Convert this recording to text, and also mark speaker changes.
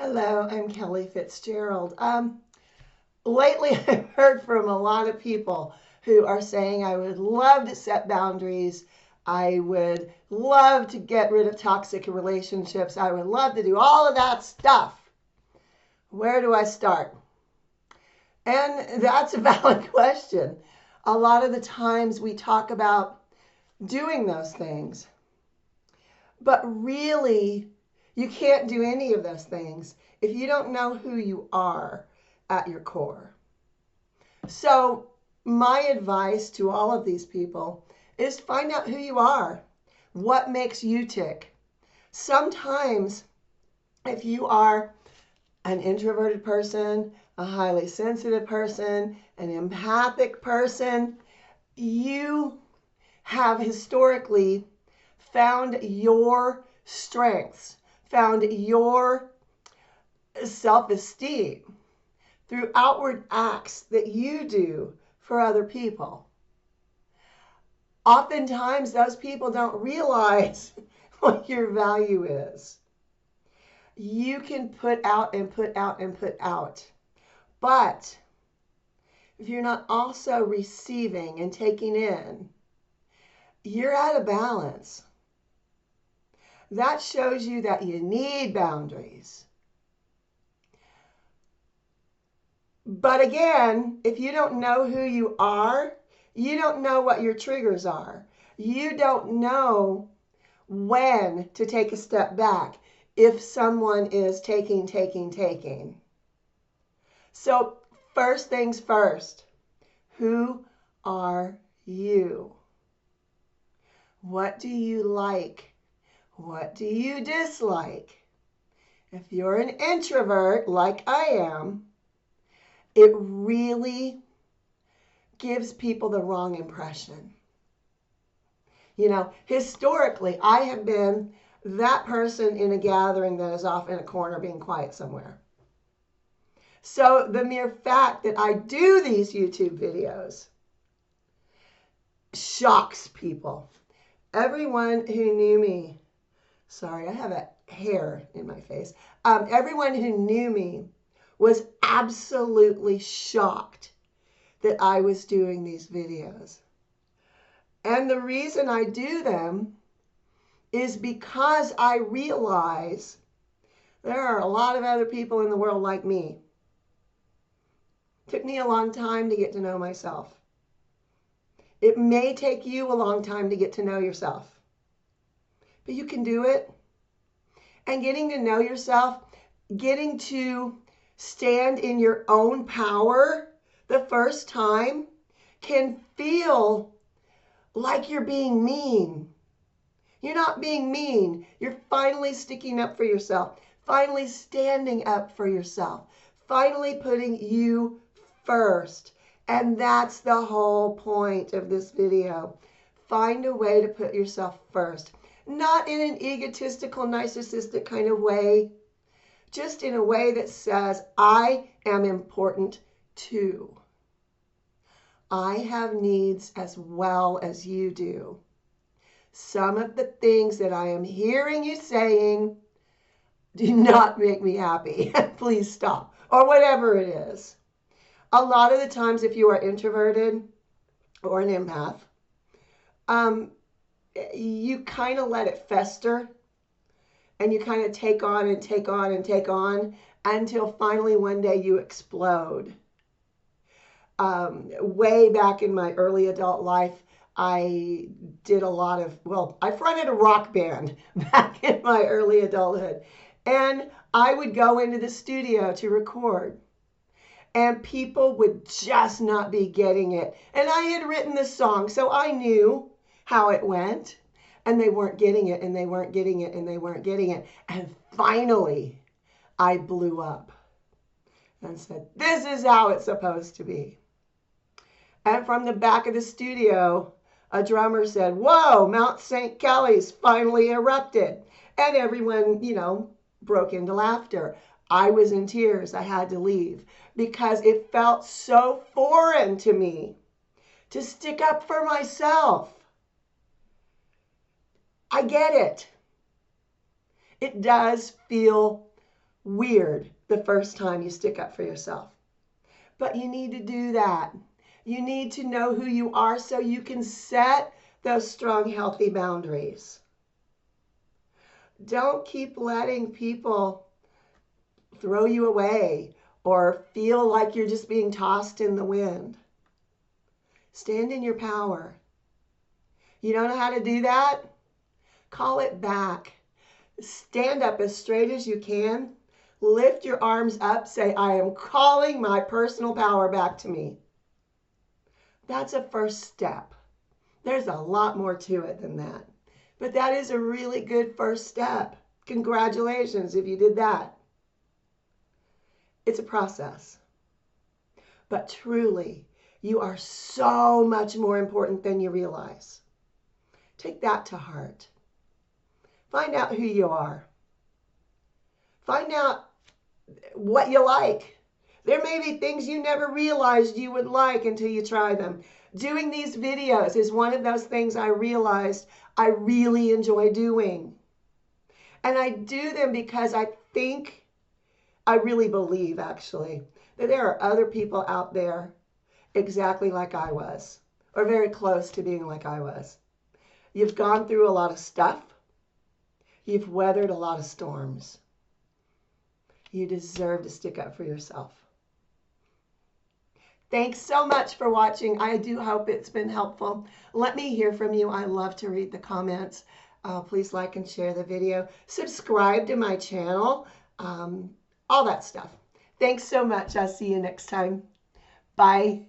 Speaker 1: Hello, I'm Kelly Fitzgerald. Lately, I've heard from a lot of people who are saying, I would love to set boundaries. I would love to get rid of toxic relationships. I would love to do all of that stuff. Where do I start? And that's a valid question. A lot of the times we talk about doing those things, but really, you can't do any of those things if you don't know who you are at your core. So, my advice to all of these people is find out who you are. What makes you tick? Sometimes, if you are an introverted person, a highly sensitive person, an empathic person, you have historically found your strengths, found your self-esteem through outward acts that you do for other people. Oftentimes, those people don't realize what your value is. You can put out and put out and put out. But if you're not also receiving and taking in, you're out of balance. That shows you that you need boundaries. But again, if you don't know who you are, you don't know what your triggers are. You don't know when to take a step back if someone is taking. So first things first, who are you? What do you like? What do you dislike? If you're an introvert like I am, it really gives people the wrong impression. You know, historically, I have been that person in a gathering that is off in a corner being quiet somewhere. So the mere fact that I do these YouTube videos shocks people. Everyone who knew me, sorry, I have a hair in my face. Everyone who knew me was absolutely shocked that I was doing these videos. And the reason I do them is because I realize there are a lot of other people in the world like me. It took me a long time to get to know myself. It may take you a long time to get to know yourself, but you can do it. And getting to know yourself, getting to stand in your own power the first time can feel like you're being mean. You're not being mean. You're finally sticking up for yourself, finally standing up for yourself, finally putting you first. And that's the whole point of this video. Find a way to put yourself first. Not in an egotistical, narcissistic kind of way, just in a way that says, I am important too. I have needs as well as you do. Some of the things that I am hearing you saying do not make me happy. Please stop. Or whatever it is. A lot of the times, if you are introverted or an empath, you kind of let it fester. And you kind of take on and take on and take on until finally one day you explode. Way back in my early adult life, I did a lot of, I fronted a rock band back in my early adulthood. And I would go into the studio to record. And people would just not be getting it. And I had written this song, so I knew how it went. And they weren't getting it, and they weren't getting it, and they weren't getting it. And finally, I blew up and said, this is how it's supposed to be. And from the back of the studio, a drummer said, whoa, Mount St. Kelly's finally erupted. And everyone, broke into laughter. I was in tears. I had to leave because it felt so foreign to me to stick up for myself. I get it. It does feel weird the first time you stick up for yourself. But you need to do that. You need to know who you are so you can set those strong, healthy boundaries. Don't keep letting people throw you away or feel like you're just being tossed in the wind. Stand in your power. You don't know how to do that? Call it back. Stand up as straight as you can. Lift your arms up. Say, I am calling my personal power back to me. That's a first step. There's a lot more to it than that. But that is a really good first step. Congratulations if you did that. It's a process. But truly, you are so much more important than you realize. Take that to heart. Find out who you are. Find out what you like. There may be things you never realized you would like until you try them. Doing these videos is one of those things I realized I really enjoy doing. And I do them because I really believe actually, that there are other people out there exactly like I was, or very close to being like I was. You've gone through a lot of stuff. You've weathered a lot of storms. You deserve to stick up for yourself. Thanks so much for watching. I do hope it's been helpful. Let me hear from you. I love to read the comments. Please like and share the video. Subscribe to my channel. All that stuff. Thanks so much. I'll see you next time. Bye.